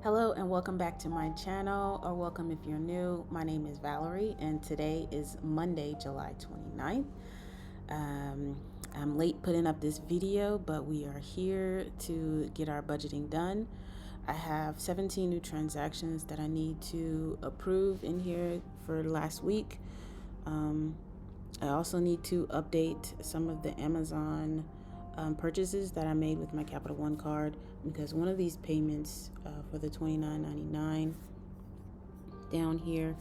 Hello and welcome back to my channel, or welcome if you're new. My name is Valerie and today is Monday, July 29th. I'm late putting up this video, but we are here to get our budgeting done. I have 17 new transactions that I need to approve in here for last week. I also need to update some of the Amazon purchases that I made with my Capital One card, because one of these payments for the $29.99 down here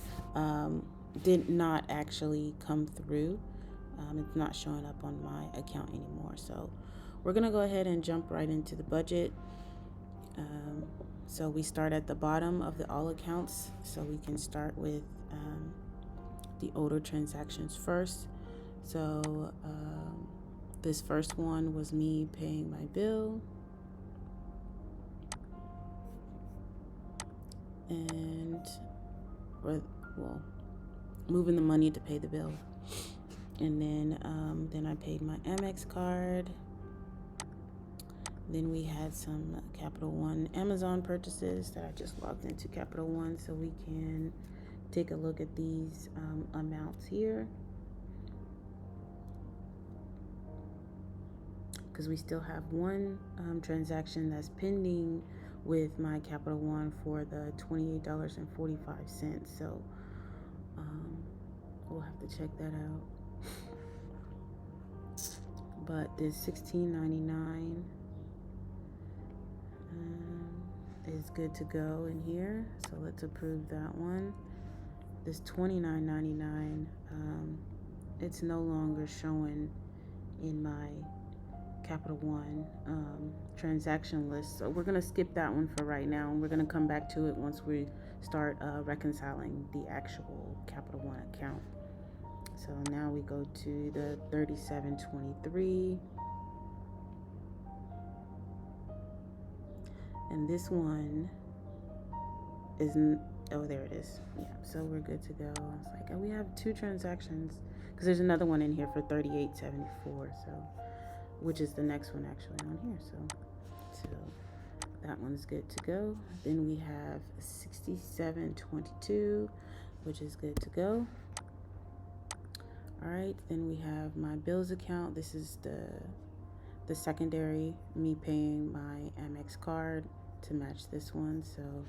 did not actually come through. It's not showing up on my account anymore. So we're gonna go ahead and jump right into the budget. So we start at the bottom of the all accounts, so we can start with the older transactions first. So this first one was me paying my bill, and moving the money to pay the bill, and then I paid my Amex card. Then we had some Capital One Amazon purchases that I just logged into Capital One, so we can take a look at these amounts here, because we still have one transaction that's pending with my Capital One for the $28.45. So we'll have to check that out. But this $16.99 is good to go in here, so let's approve that one. This $29.99, it's no longer showing in my Capital One transaction list, so we're gonna skip that one for right now, and we're gonna come back to it once we start reconciling the actual Capital One account. So now we go to the $37.23, and this one isn't. Oh, there it is. Yeah, so we're good to go. I was like, oh, we have two transactions, because there's another one in here for $38.74. So, which is the next one actually on here. So that one's good to go. Then we have $67.22, which is good to go. All right. Then we have my bills account. This is the secondary, me paying my Amex card to match this one. So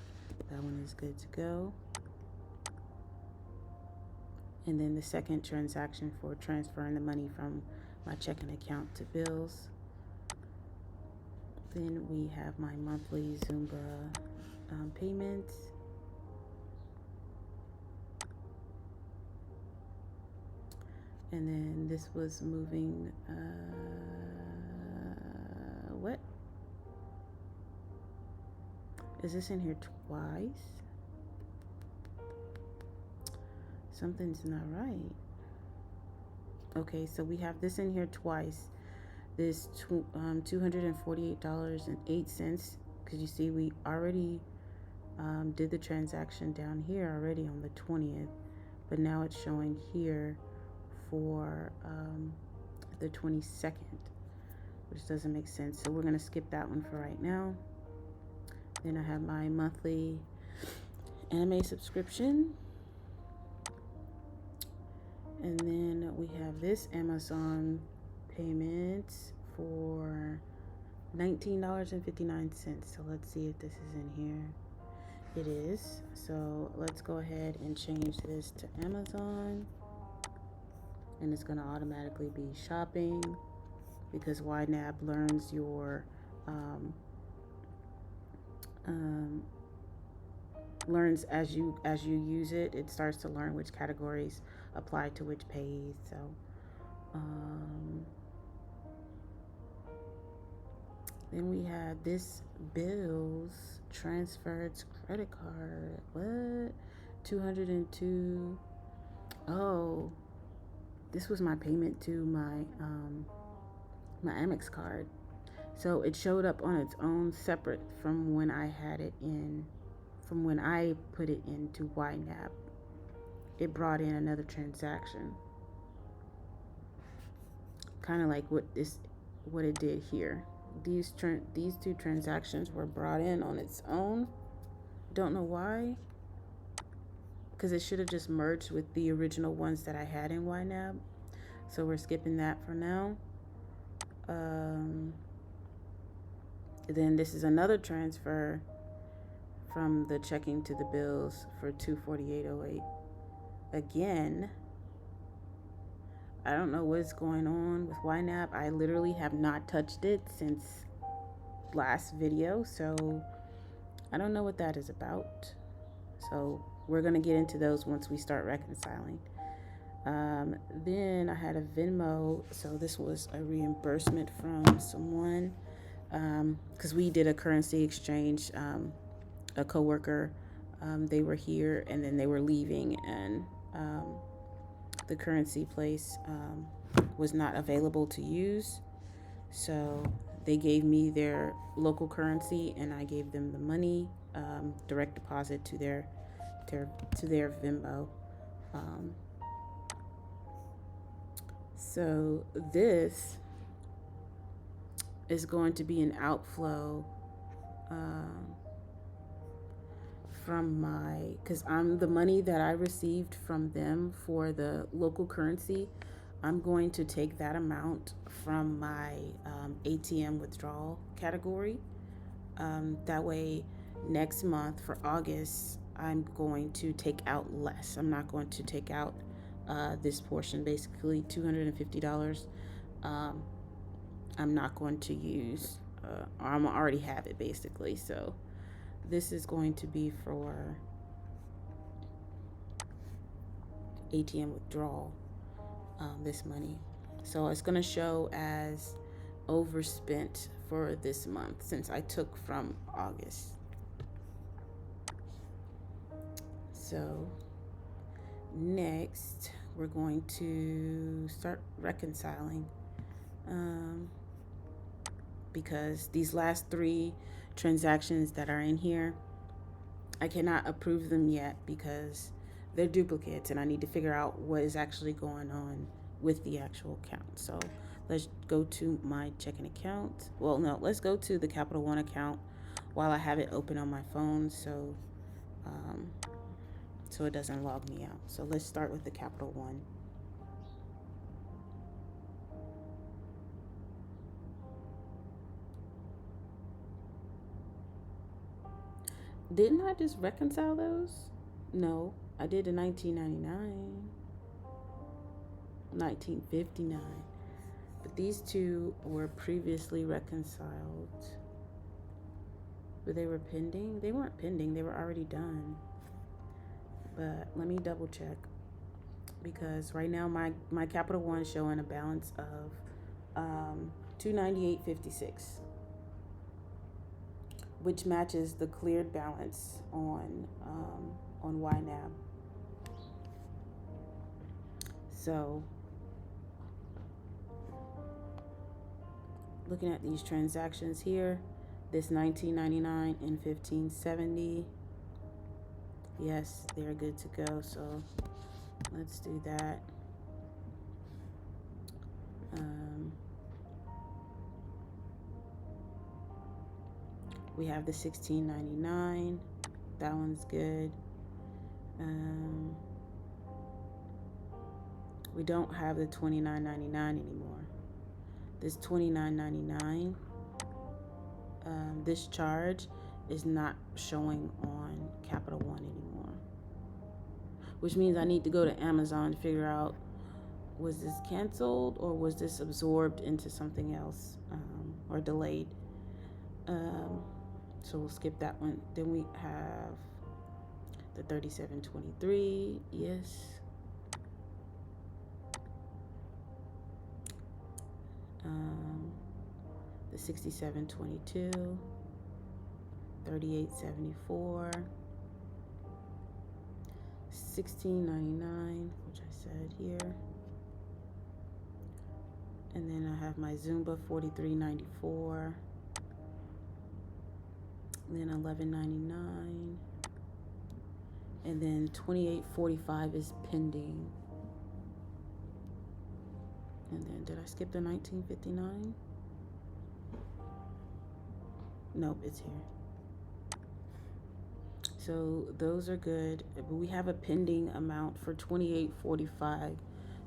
that one is good to go. And then the second transaction for transferring the money from my checking account to bills. Then we have my monthly Zumba payments. And then this was moving, what? Is this in here twice? Something's not right. Okay, so we have this in here twice. This $248.08, because you see we already did the transaction down here already on the 20th, but now it's showing here for the 22nd, which doesn't make sense. So we're going to skip that one for right now. Then I have my monthly anime subscription. And then we have this Amazon payment for $19.59. So let's see if this is in here. It is. So let's go ahead and change this to Amazon. And it's going to automatically be shopping, because YNAB learns your learns as you use it. It starts to learn which categories apply to which pays. So then we had this bills transferred credit card. What? 202. Oh, this was my payment to my my Amex card. So it showed up on its own, separate from when I had it in, from when I put it into YNAB. It brought in another transaction, kind of like what it did here. These two transactions were brought in on its own, Don't know why, because it should have just merged with the original ones that I had in YNAB. So we're skipping that for now. Then this is another transfer from the checking to the bills for $248.08. Again, I don't know what's going on with YNAB. I literally have not touched it since last video, so I don't know what that is about. So we're going to get into those once we start reconciling. Then I had a Venmo, so this was a reimbursement from someone, because we did a currency exchange. A coworker, they were here and then they were leaving, and the currency place was not available to use, so they gave me their local currency and I gave them the money, direct deposit to their Venmo. So this is going to be an outflow from because I'm the money that I received from them for the local currency, I'm going to take that amount from my ATM withdrawal category. That way, next month for August, I'm going to take out less. I'm not going to take out this portion, basically $250. I'm not going to use, or I'm already have it basically. So this is going to be for ATM withdrawal, this money. So it's going to show as overspent for this month since I took from August. So next we're going to start reconciling, because these last 3 transactions that are in here, I cannot approve them yet because they're duplicates and I need to figure out what is actually going on with the actual account. So let's go to my checking account. Well, no, let's go to the Capital One account while I have it open on my phone, so it doesn't log me out. So let's start with the Capital One. Didn't I just reconcile those? No, I did in 1999, 1959. But these 2 were previously reconciled. But they were pending? They weren't pending, they were already done. But let me double check, because right now my Capital One is showing a balance of $298.56. Which matches the cleared balance on YNAB. So looking at these transactions here, this $19.99 and $15.70, yes, they're good to go. So let's do that. We have the $16.99. That one's good. We don't have the $29.99 anymore. This $29.99, this charge is not showing on Capital One anymore, which means I need to go to Amazon to figure out, was this canceled or was this absorbed into something else, or delayed. So we'll skip that one. Then we have the $37.23, yes. The $67.22, $38.74, $16.99, which I said here. And then I have my Zumba $43.94. Then $11.99, and then $28.45 is pending. And then did I skip the $19.59? Nope, it's here. So those are good, but we have a pending amount for $28.45.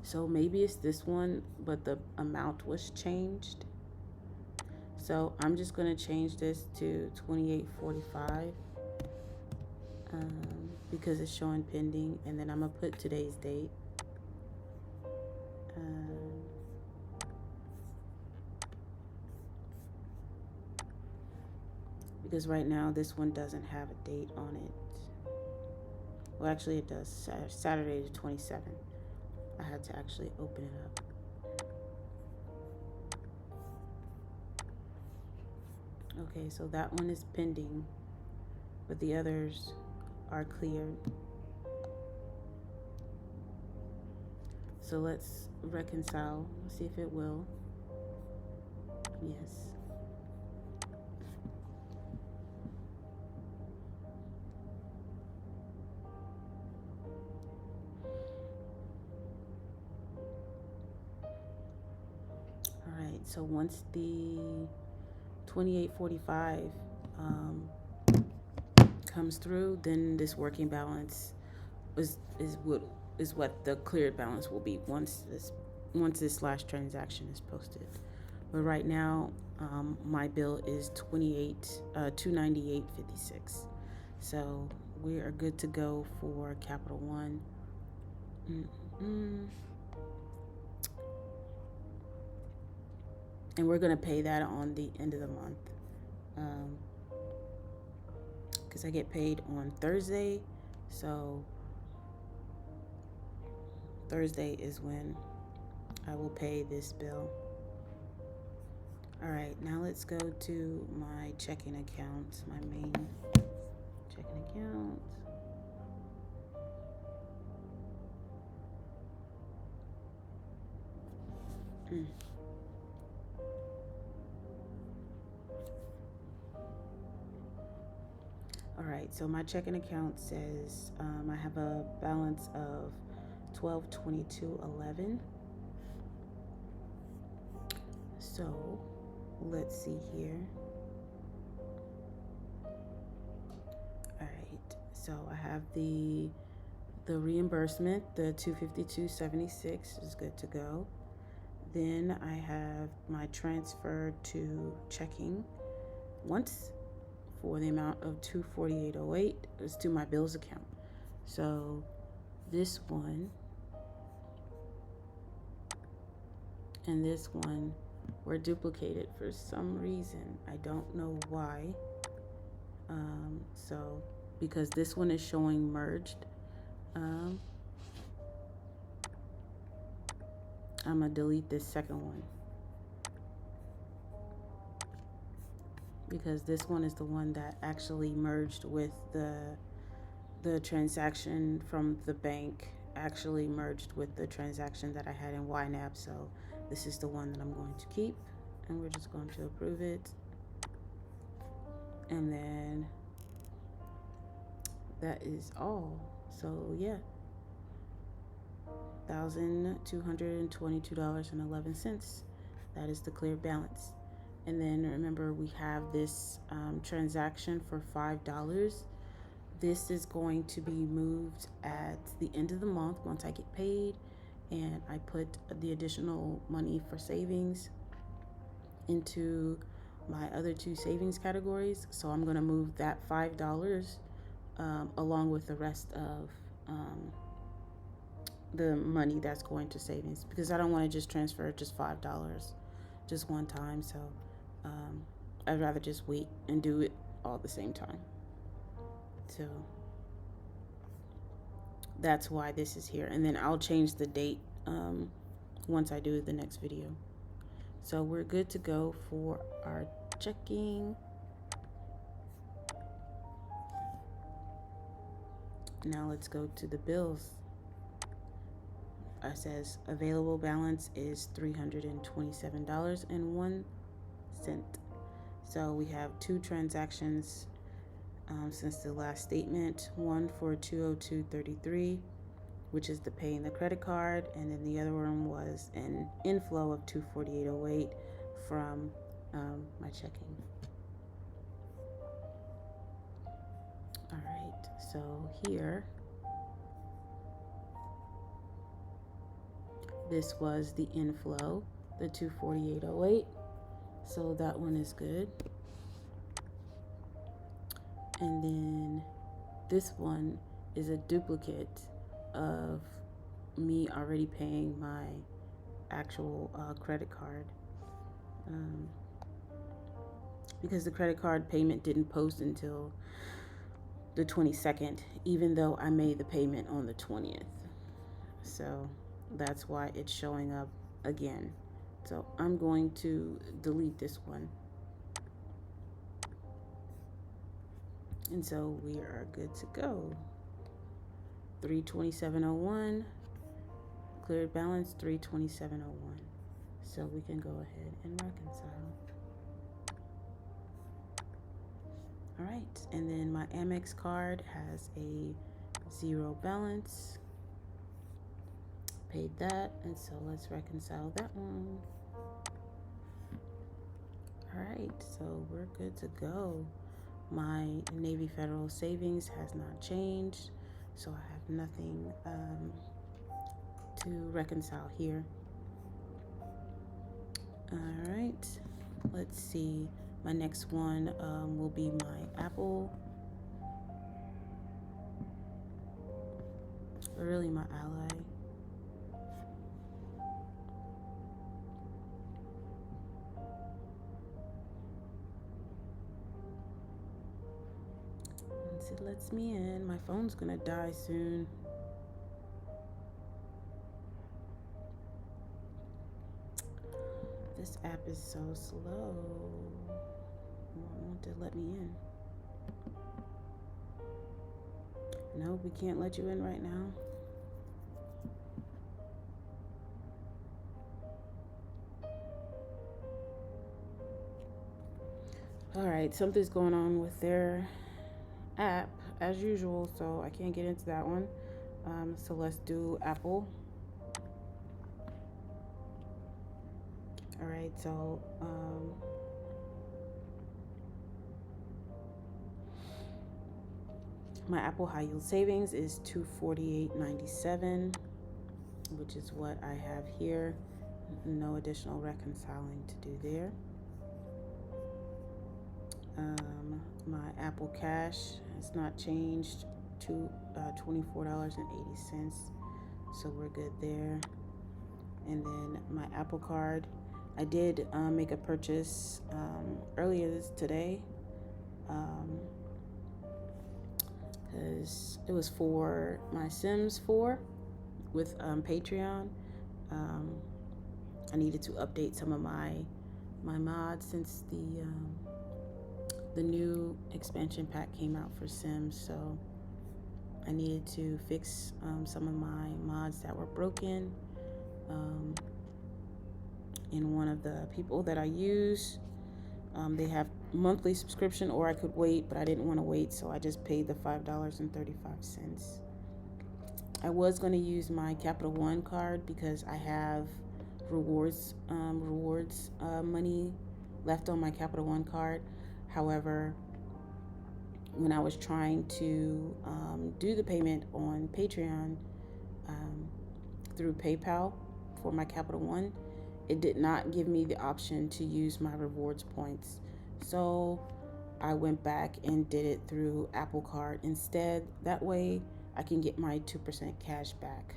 So maybe it's this one, but the amount was changed. So I'm just gonna change this to $28.45 because it's showing pending, and then I'm gonna put today's date. Because right now this one doesn't have a date on it. Well, actually it does. Saturday the 27th. I had to actually open it up. Okay, so that one is pending, but the others are cleared. So let's reconcile, see if it will. Yes. All right, so once the $28.45 comes through, then this working balance is what the cleared balance will be once this last transaction is posted. But right now, my bill is $298.56. So we are good to go for Capital One. And we're gonna pay that on the end of the month, because I get paid on Thursday. So Thursday is when I will pay this bill. All right, now let's go to my checking account, my main checking account. All right, so my checking account says I have a balance of $1222.11. So let's see here. All right, so I have the reimbursement, the $252.76 is good to go. Then I have my transfer to checking once for the amount of $248.08 is to my bills account. So this one and this one were duplicated for some reason. I don't know why. So because this one is showing merged, I'm gonna delete this second one because this one is the one that actually merged with the transaction from the bank, actually merged with the transaction that I had in YNAB. So this is the one that I'm going to keep, and we're just going to approve it. And then that is all. So yeah, $1,222.11. That is the clear balance. And then remember, we have this transaction for $5. This is going to be moved at the end of the month once I get paid, and I put the additional money for savings into my other two savings categories. So I'm going to move that $5 along with the rest of the money that's going to savings, because I don't want to just transfer just $5 just one time. So I'd rather just wait and do it all at the same time. So that's why this is here, and then I'll change the date once I do the next video. So we're good to go for our checking. Now let's go to the bills. It says available balance is $327.01. So we have two transactions since the last statement. One for $202.33, which is the paying the credit card, and then the other one was an inflow of $248.08 from my checking. All right. So here, this was the inflow, the 248.08. So that one is good. And then this one is a duplicate of me already paying my actual credit card. Because the credit card payment didn't post until the 22nd, even though I made the payment on the 20th. So that's why it's showing up again. So I'm going to delete this one. And so we are good to go. 327.01, cleared balance 327.01. So we can go ahead and reconcile. All right, and then my Amex card has a 0 balance. Paid that, and so let's reconcile that one. All right, so we're good to go. My Navy Federal savings has not changed, so I have nothing to reconcile here. All right, let's see. My next one will be my Apple, or really my Ally. Once it lets me in, my phone's gonna die soon. This app is so slow. Won't want to let me in. No, we can't let you in right now. All right, something's going on with their app as usual, so I can't get into that one. So let's do Apple. All right, so my Apple high yield savings is $248.97, which is what I have here. No additional reconciling to do there. My Apple Cash has not changed to $24.80, so we're good there. And then my Apple Card, I did make a purchase earlier today because it was for my Sims 4 with Patreon. I needed to update some of my mods since the new expansion pack came out for Sims, so I needed to fix some of my mods that were broken. And one of the people that I use, they have monthly subscription, or I could wait, but I didn't want to wait, so I just paid the $5.35. I was going to use my Capital One card because I have rewards money left on my Capital One card. However, when I was trying to do the payment on Patreon through PayPal for my Capital One, it did not give me the option to use my rewards points. So I went back and did it through Apple Card instead. That way I can get my 2% cash back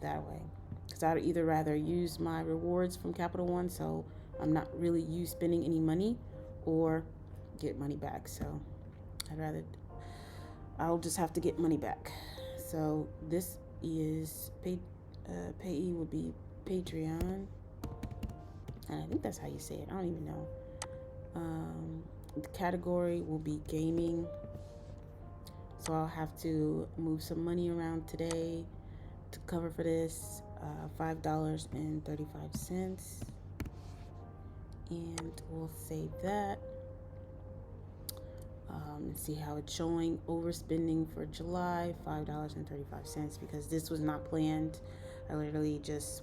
that way. Because I'd either rather use my rewards from Capital One, so I'm not really spending any money, or get money back. So I'll just have to get money back. So this is payee would be Patreon. And I think that's how you say it. I don't even know. The category will be gaming. So I'll have to move some money around today to cover for this. $5.35. And we'll save that. And see how it's showing. Overspending for July, $5.35, because this was not planned. I literally just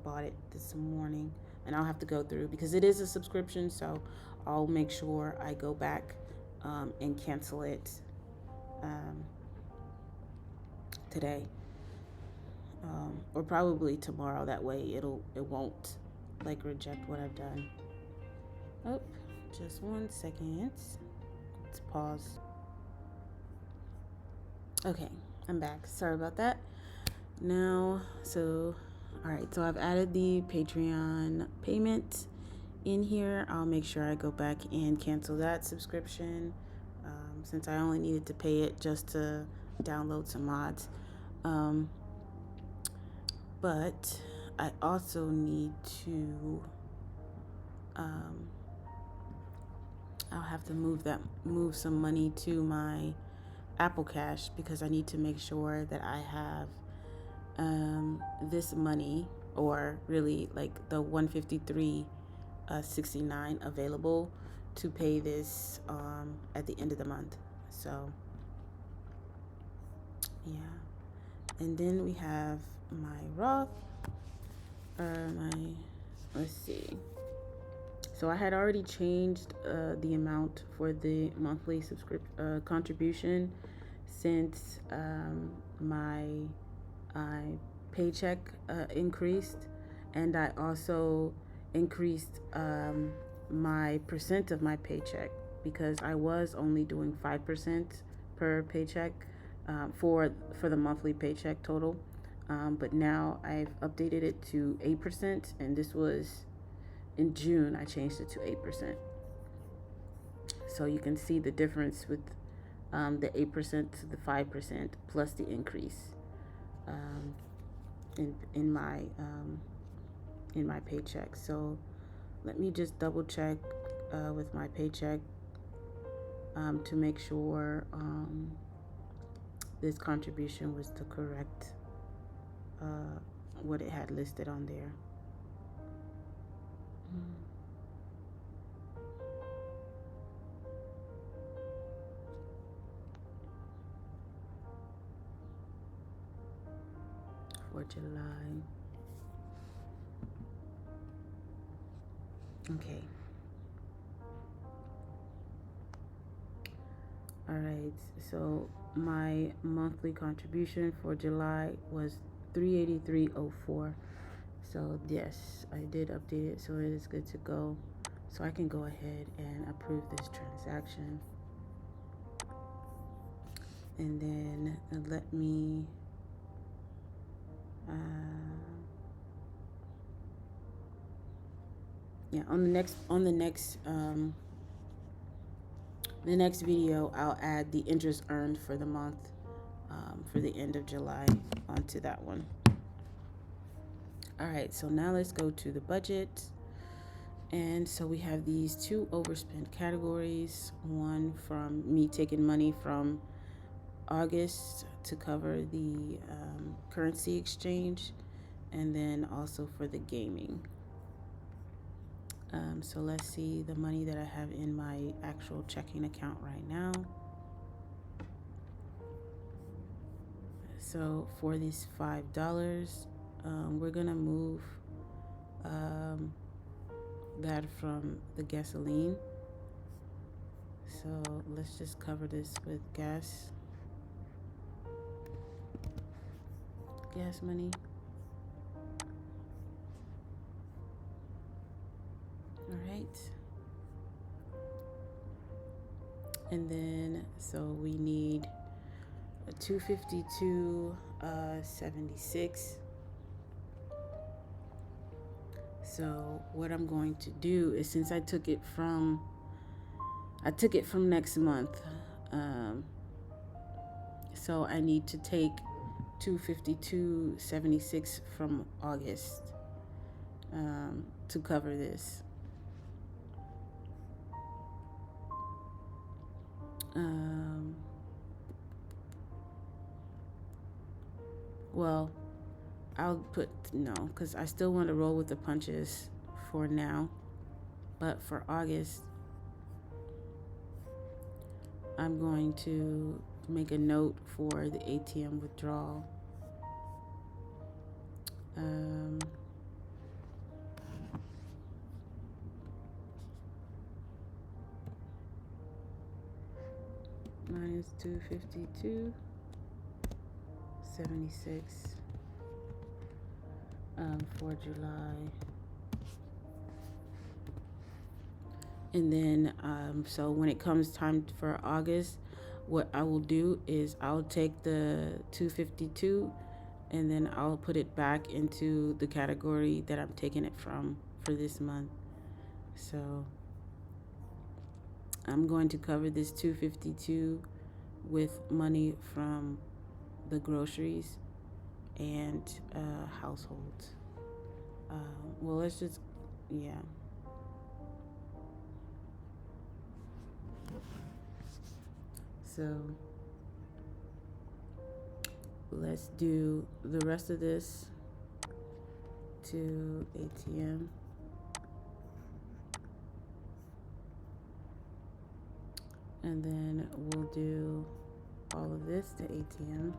bought it this morning, and I'll have to go through because it is a subscription, so I'll make sure I go back and cancel it today, or probably tomorrow. That way it won't like reject what I've done. Oh, just 1 second. Let's pause. Okay, I'm back. Sorry about that. Now, all right, so I've added the Patreon payment in here. I'll make sure I go back and cancel that subscription, since I only needed to pay it just to download some mods. But I also need to, I'll have to move some money to my Apple Cash, because I need to make sure that I have this money, or really like the $153.69 available to pay this at the end of the month. So yeah, and then we have my Roth, let's see. So I had already changed the amount for the monthly contribution, since my paycheck increased, and I also increased my percent of my paycheck, because I was only doing 5% per paycheck for the monthly paycheck total, but now I've updated it to 8%, and this was in June. I changed it to 8%. So you can see the difference with the 8% to the 5% plus the increase in my paycheck. So let me just double check with my paycheck to make sure this contribution was the correct what it had listed on there. For July. Okay. All right. So my monthly contribution for July was $383.04. So yes, I did update it, so it is good to go. So I can go ahead and approve this transaction. And then let me on the next video, I'll add the interest earned for the month for the end of July onto that one. All right, so now let's go to the budget. And so we have these two overspend categories, one from me taking money from August to cover the currency exchange, and then also for the gaming. So let's see the money that I have in my actual checking account right now. So for these $5, we're gonna move that from the gasoline. So let's just cover this with gas money. All right. And then so we need a $252.76. So what I'm going to do is, since I took it from next month, so I need to take $252.76 from August to cover this. Well, I'll put no, because I still want to roll with the punches for now. But for August, I'm going to make a note for the ATM withdrawal. minus 252, 76 for July. And then so when it comes time for August, what I will do is I'll take the 252 and then I'll put it back into the category that I'm taking it from for this month. So I'm going to cover this 252 with money from the groceries and households. Well, let's just, yeah. So let's do the rest of this to ATM. And then we'll do all of this to ATM.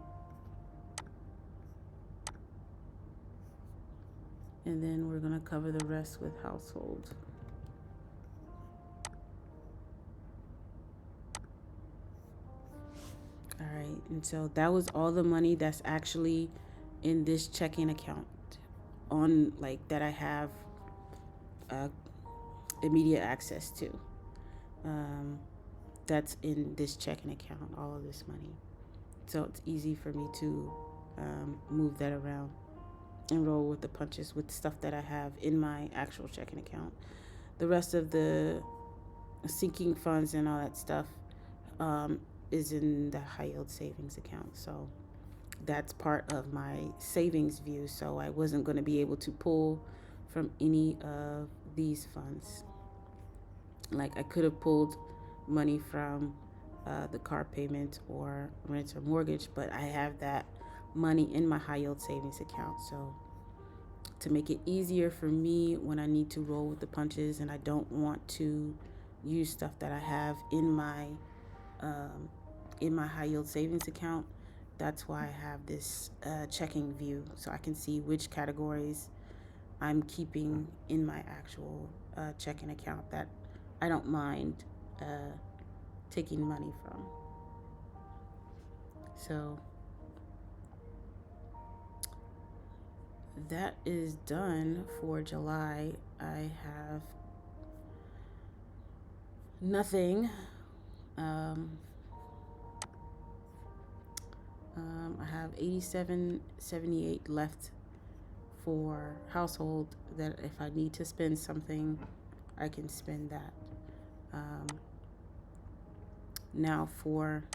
And then we're going to cover the rest with household. All right, and so that was all the money that's actually in this checking account on like that I have immediate access to. That's in this checking account, all of this money. So it's easy for me to move that around and roll with the punches with stuff that I have in my actual checking account. The rest of the sinking funds and all that stuff is in the high yield savings account. So that's part of my savings view. So I wasn't going to be able to pull from any of these funds. Like I could have pulled money from the car payment or rent or mortgage, but I have that money in my high yield savings account. So to make it easier for me when I need to roll with the punches and I don't want to use stuff that I have in my high yield savings account, that's why I have this checking view, so I can see which categories I'm keeping in my actual checking account that I don't mind taking money from. So that is done for July. I have nothing. I have $87.78 left for household, that if I need to spend something, I can spend that. Now for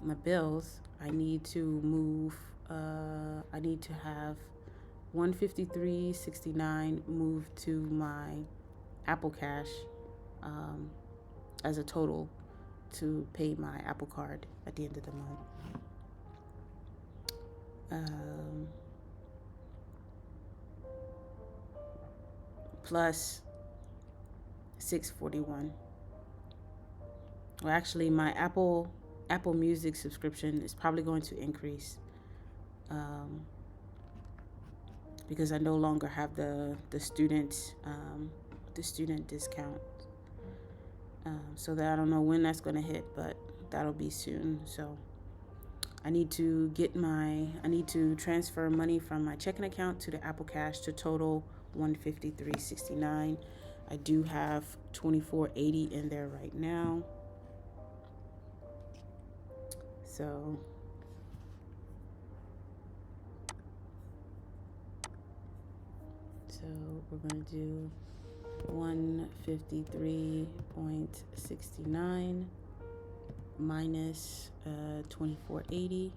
my bills, I need to move, I need to have $153.69 moved to my Apple Cash as a total to pay my Apple Card at the end of the month. Plus $641. Well, actually, my Apple Music subscription is probably going to increase because I no longer have the student discount. So that I don't know when that's going to hit, but that'll be soon. So I need to transfer money from my checking account to the Apple Cash to total $153.69. I do have $24.80 in there right now. So we're going to do 153.69 minus 24.80,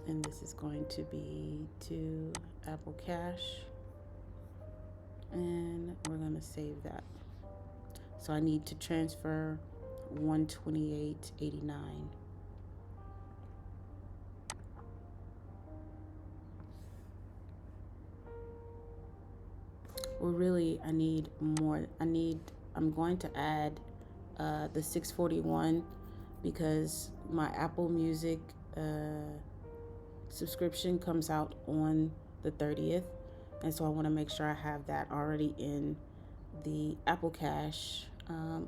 and this is going to be to Apple Cash, and we're going to save that. So I need to transfer 128.89. Well, really, I need more. I'm going to add the 641 because my Apple Music subscription comes out on the 30th, and so I want to make sure I have that already in the Apple Cash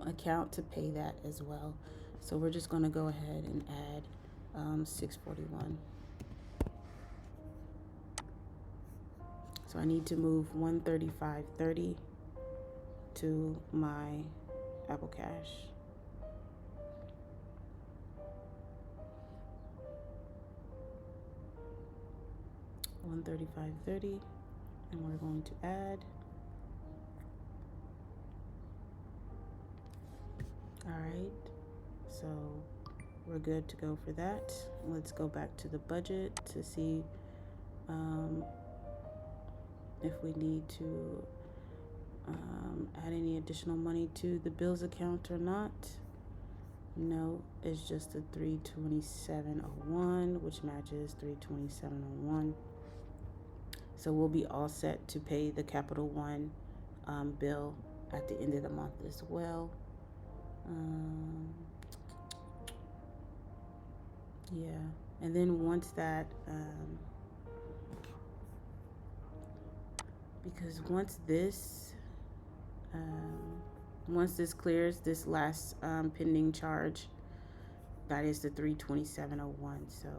account to pay that as well. So we're just going to go ahead and add 641. So I need to move 135.30 to my Apple Cash. $135.30, and we're going to add. All right, so we're good to go for that. Let's go back to the budget to see if we need to add any additional money to the bills account or not. No, it's just a 327.01, which matches 327.01. So we'll be all set to pay the Capital One bill at the end of the month as well. Yeah, and then once that, because once this clears, this last pending charge, that is the 327.01. So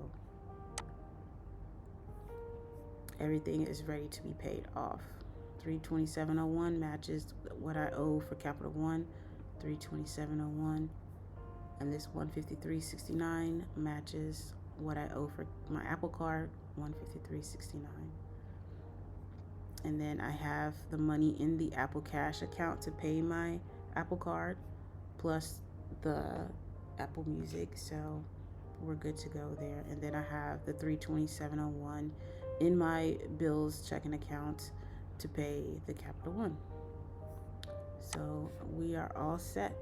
everything is ready to be paid off. 327.01 matches what I owe for Capital One, 327.01, and this 153.69 matches what I owe for my Apple Card, 153.69. And then I have the money in the Apple Cash account to pay my Apple Card, plus the Apple Music, so we're good to go there. And then I have the 327.01 in my bills checking account to pay the Capital One. So we are all set.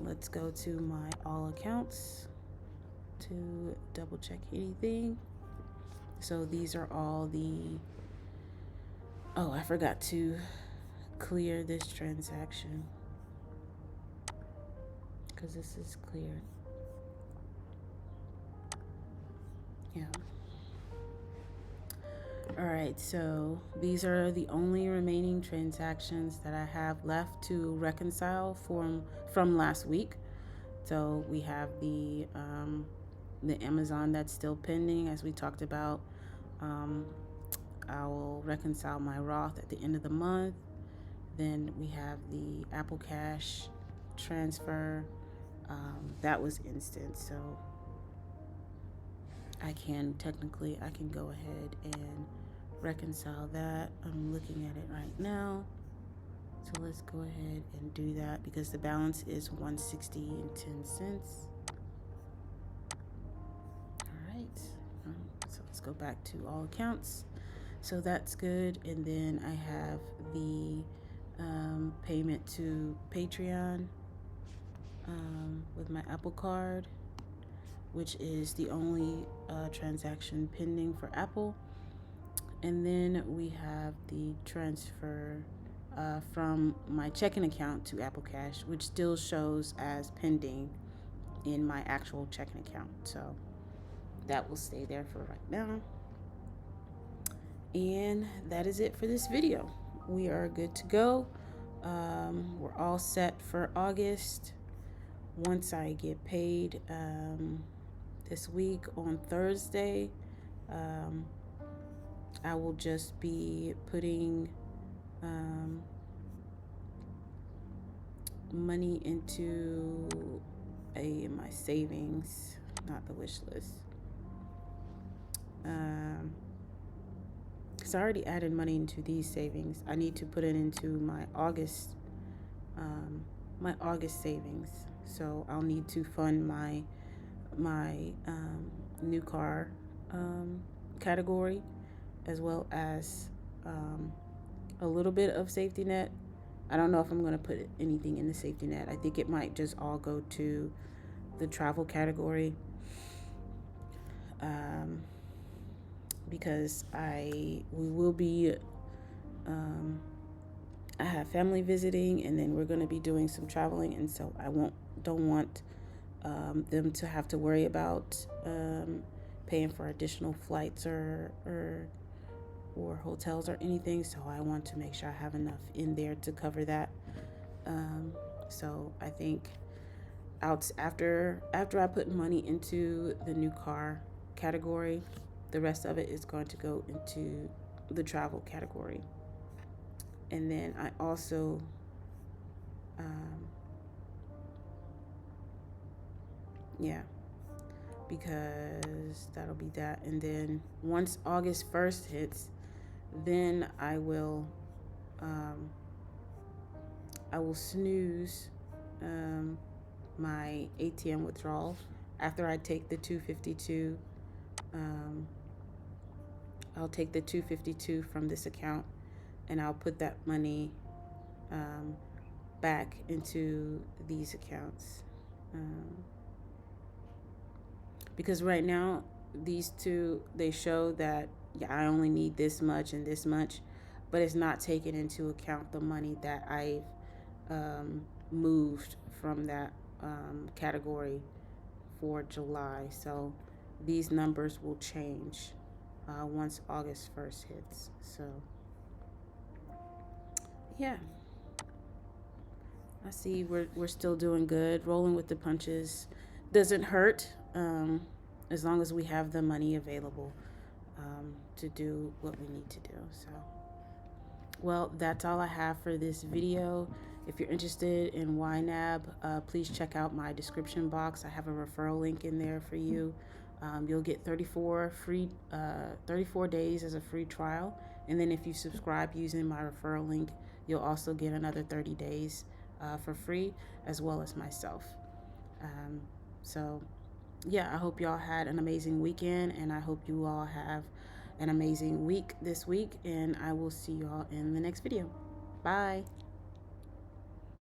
Let's go to my all accounts to double check anything. So these are all the, oh, I forgot to clear this transaction because this is cleared. Yeah. All right, so these are the only remaining transactions that I have left to reconcile from last week. So we have the Amazon that's still pending, as we talked about. I will reconcile my Roth at the end of the month. Then we have the Apple Cash transfer. That was instant, so I can go ahead and reconcile that. I'm looking at it right now. So let's go ahead and do that because the balance is $160.10. All right. So let's go back to all accounts. So that's good. And then I have the payment to Patreon with my Apple Card, which is the only transaction pending for Apple. And then we have the transfer from my checking account to Apple Cash, which still shows as pending in my actual checking account. So that will stay there for right now. And that is it for this video. We are good to go. We're all set for August. Once I get paid this week on Thursday, I will just be putting money into my savings, not the wish list. Because I already added money into these savings. I need to put it into my August savings. So I'll need to fund my new car category, as well as a little bit of safety net. I don't know if I'm going to put anything in the safety net. I think it might just all go to the travel category, because I have family visiting, and then we're going to be doing some traveling, and so I don't want them to have to worry about paying for additional flights or or hotels or anything, so I want to make sure I have enough in there to cover that. So I think after I put money into the new car category, the rest of it is going to go into the travel category. And then I also yeah, because that'll be that. And then once August 1st hits, then I will snooze my ATM withdrawal after I take the 252. I'll take the 252 from this account, and I'll put that money back into these accounts. Because right now these two, they show that I only need this much and this much, but it's not taking into account the money that I've moved from that category for July. So these numbers will change once August 1st hits. So yeah, I see we're still doing good. Rolling with the punches doesn't hurt, as long as we have the money available to do what we need to do. So, well, that's all I have for this video. If you're interested in YNAB, please check out my description box. I have a referral link in there for you. You'll get 34 days as a free trial. And then if you subscribe using my referral link, you'll also get another 30 days for free, as well as myself. So yeah, I hope y'all had an amazing weekend, and I hope you all have an amazing week this week, and I will see y'all in the next video. Bye.